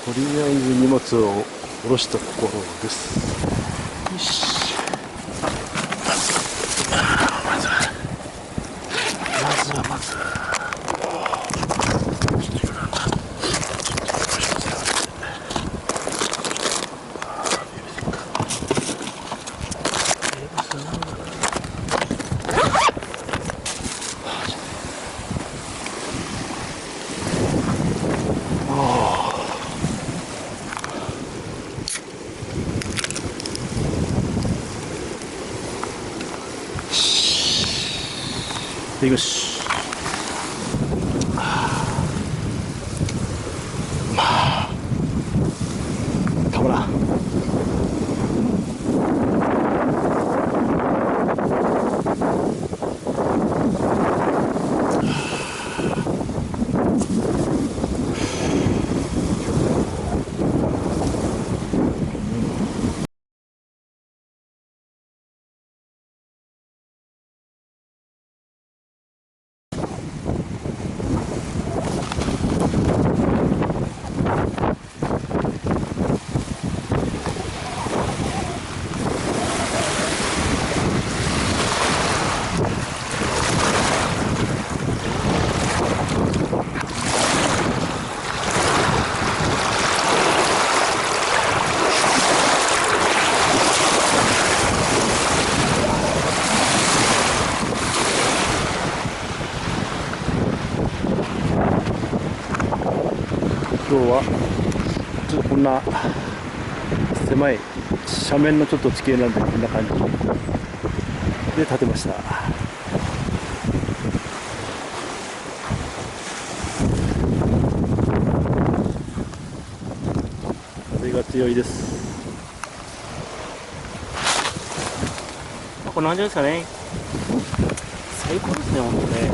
とりあえず荷物を下ろしたところです。よし。まずよし。まあたまらん。今日はちょっとこんな狭い斜面のちょっと地形なんで、こんな感じで建てました。風が強いです。こんな感じですかね。最高ですね、本当ね。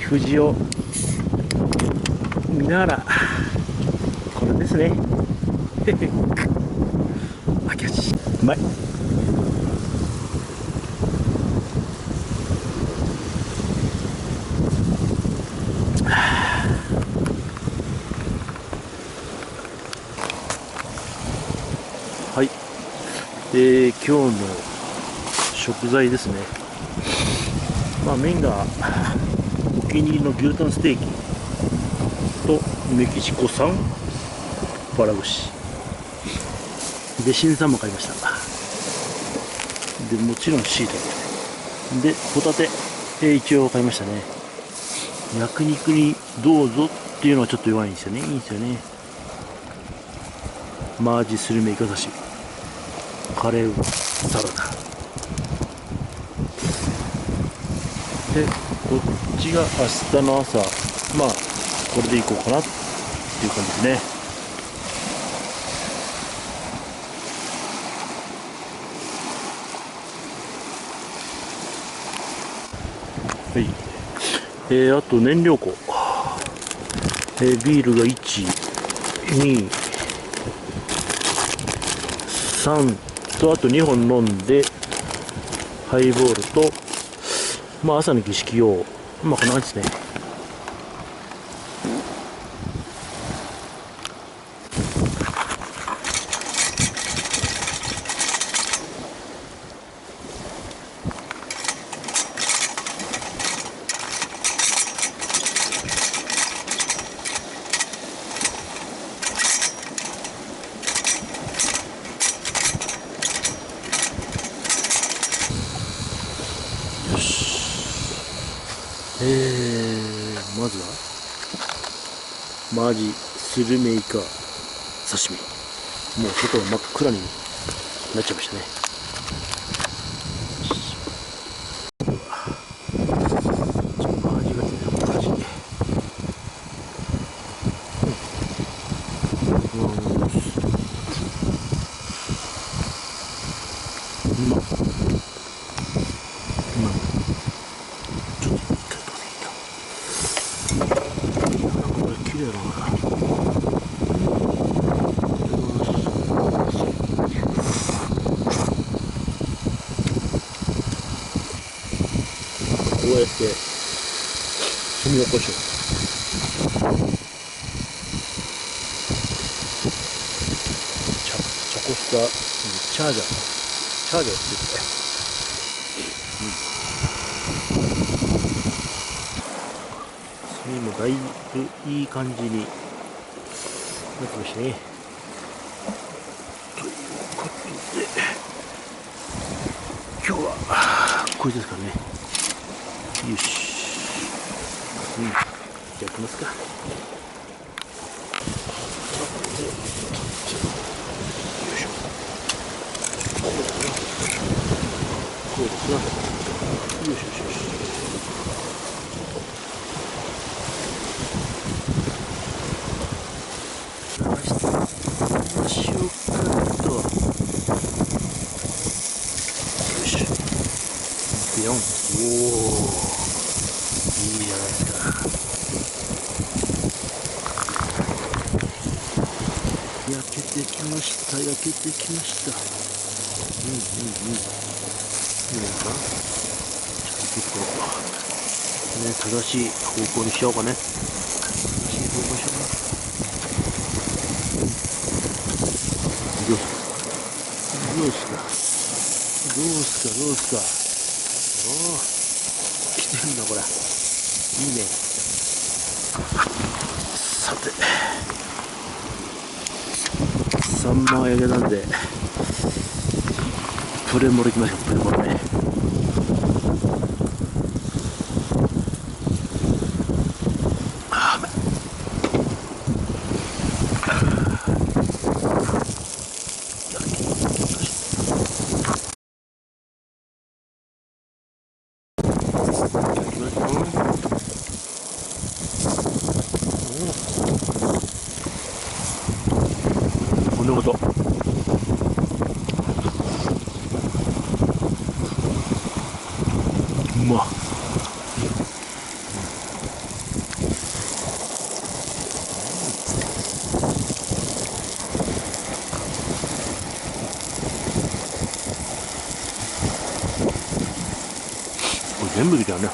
富士を見ながら、これですね。あ、キャッチ。うまい。はい。今日の食材ですね。メインがお気に入りの牛タンステーキとメキシコ産バラ串で、新サンマ買いました。でもちろんシイタケで、ホタテ、一応買いましたね。焼肉にどうぞっていうのはちょっと弱いんですよね。いいんですよね。マージスルメイカ刺し、カレーサラダで、こっちが明日の朝、これでいこうかなっていう感じですね。はい。あと燃料庫、ビールが1、2、3と、あと2本飲んで、ハイボールと、朝の儀式用、こんな感じですね。まずはマージスルメイカ刺身。もう外は真っ暗になっちゃいましたね。マージが難しい。こうやって炭おこしをチョコスタチャージャーって炭もだいぶいい感じになってましたね。ということで今日はこれですからね。よし、じゃあ行きますか。よいしょ、こうですな、こうですな。よしよしよし。どうしようかと。よいしょ。ビヨン。おお。いいじゃないですか。焼けてきました。いいですか。ちょっと結構ね、正しい方向にしようかね。正しい方向にしようかな。どうですか。おお、来てるんだこれ。いいね。さて、サンマが焼けたんで、プレモルいきましょう。プレモルね。こんなこと。うまっ。全部見たよね。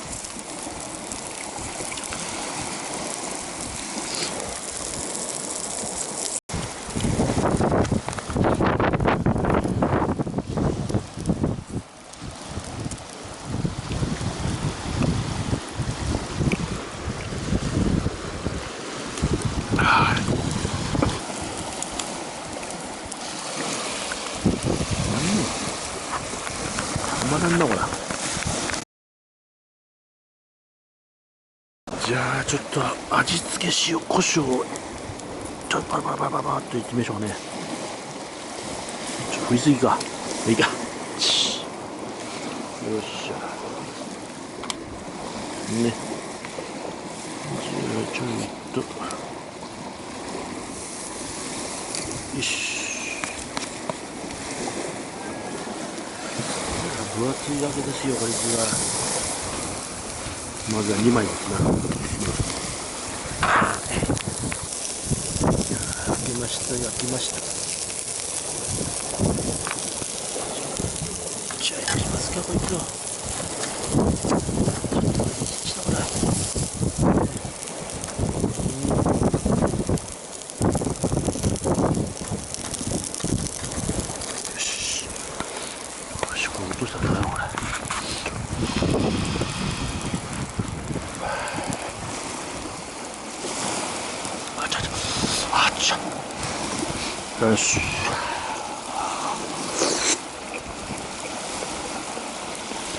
たまらんなこれ。じゃあちょっと味付け塩コショウをちょっとパラパラパラパラパラっといってみましょうね。ちょっと振りすぎか。いいか。よっしゃね。じゃあちょっとよし。分厚いだけですよ、こいつが。まずは2枚ですな。焼きました、焼きました。じゃあ焼きますか、こいつを。ちょっとこれ。よし。よし、これ落としたらダメだ、これ。よし。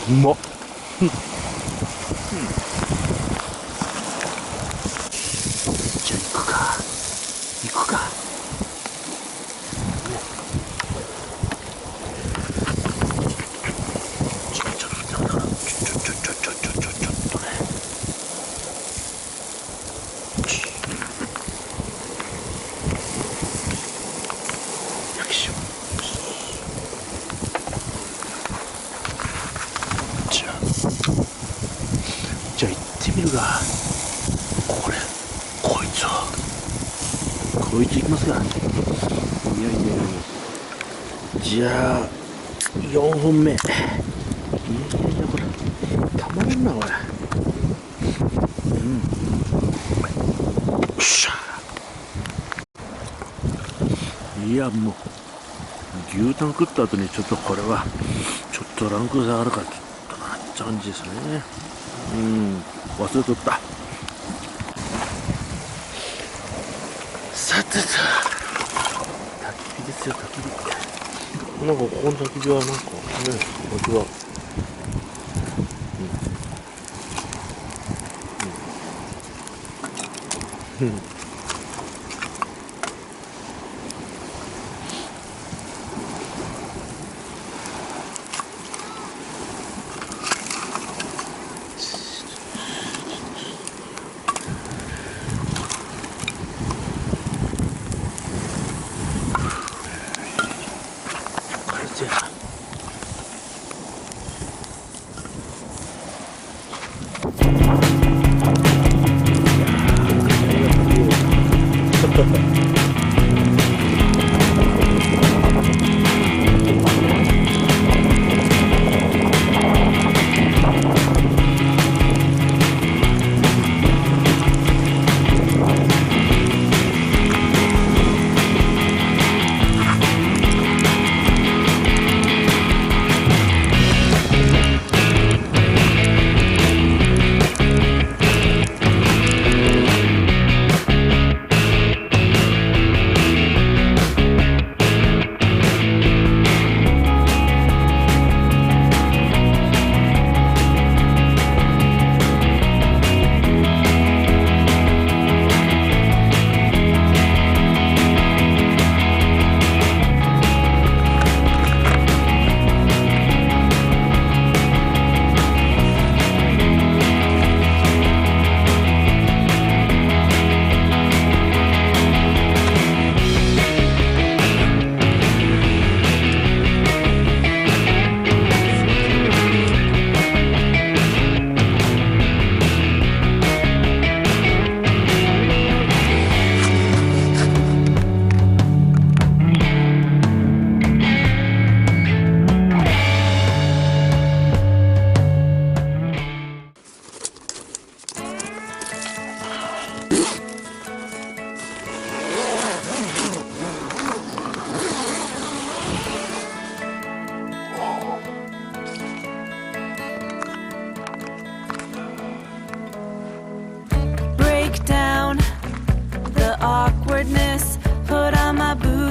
うまっ。じゃあ行くか。行くか。ちょっとね。じゃあ行ってみるが、こいつ行きますか。いやいやいや。じゃあ4本目。いやいやいや、これたまらんなこれ。よっしゃ。いやもう牛タン食った後にちょっとこれはちょっとランク差あるからちょっとなっちゃう感じですね。忘れとった。さてさ、焚き火ですよ、焚き火。なんかここの焚き火はなんかね、僕は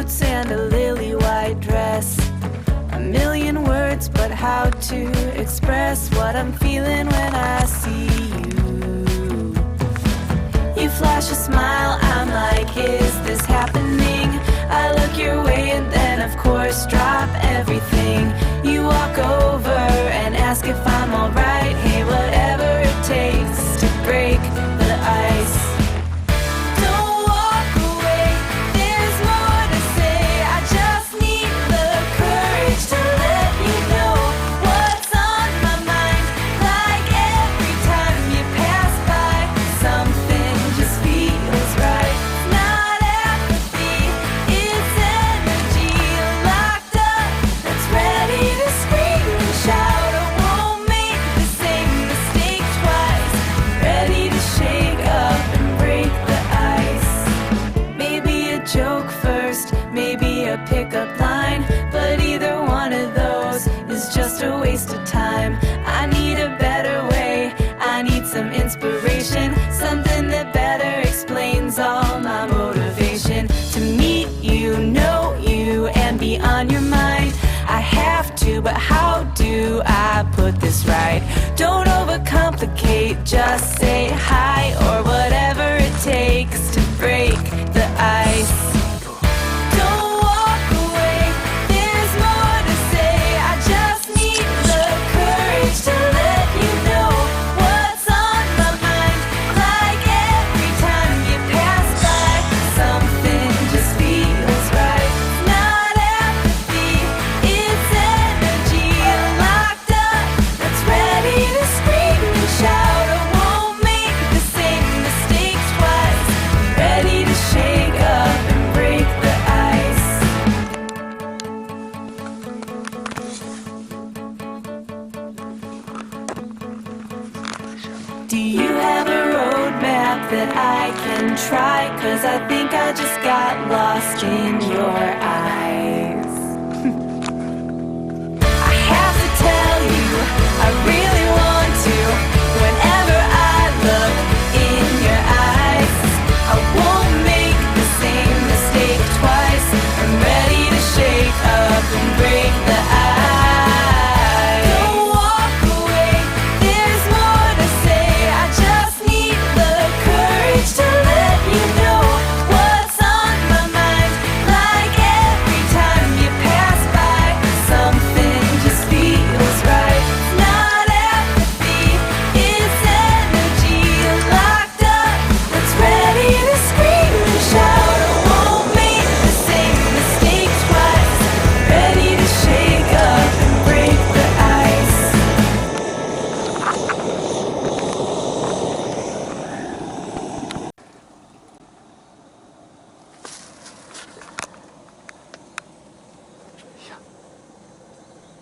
boots and a lily white dress. A million words, but how to express what I'm feeling when I see you. You flash a smile, I'm like, is this happening? I look your way and then of course drop everything. You walk over and ask if I'm alright. Hey, whatever it takes to break the ice. Don't walk away, there's more to say. I just need the courage to let you know what's on my mind. Like every time you pass by, something just feels right. Not apathy, it's energy locked up that's ready to scream and shout. I won't make the same mistake twice. Ready to shake up and break the ice. Maybe a joke first, maybe a pickup line, but either one of those is just a waste of time. I need a better way, I need some inspiration, something that better explains all my motivation. To meet you, know you, and be on your mind. I have to, but how do I put this right? Don't overcomplicate, just say hi or whatever it takes to break the ice. Don't walk away, there's more to say. I just need the courage to let you know what's on my mind. Like every time you pass by, something just feels right. Not apathy, it's energy locked up that's ready to scream and shout. I won't make the same mistake twice. Ready to shake up and break the ice. Do you have a roadmap that I can try? 'Cause I think I just got lost in your eyes. I have to tell you, I really want to. Whenever I look in your eyes, I won't make the same mistake twice. I'm ready to shake up and break the ice. Don't walk away, there's more to say. I just need the courage to let you know what's on my mind. Like every time you pass by, something just feels right. Not apathy, it's energy locked up that's ready to scream and shout. I won't make the same mistake twice. Ready to shake up and break the ice.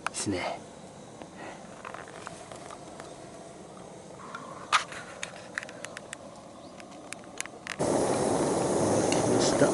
ですね。来ました。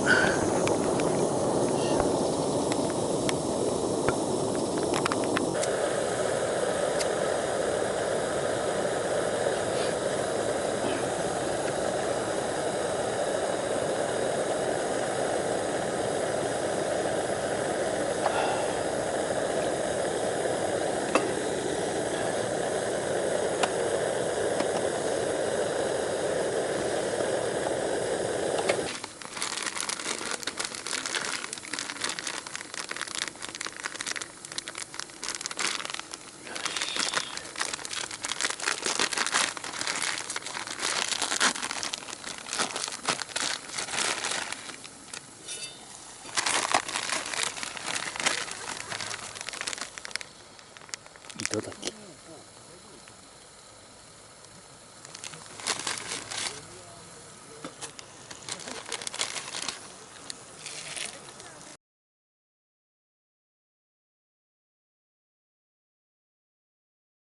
いただき。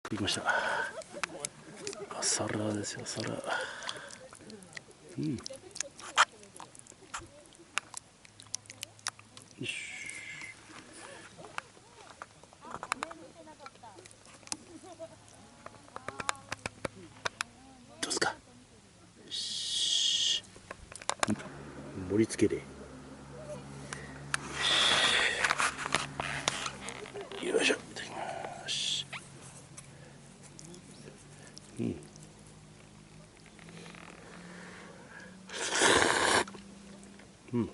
できました。朝ラーですよ、朝ラー。うん。よし。どうですか。よし。盛り付けで。うん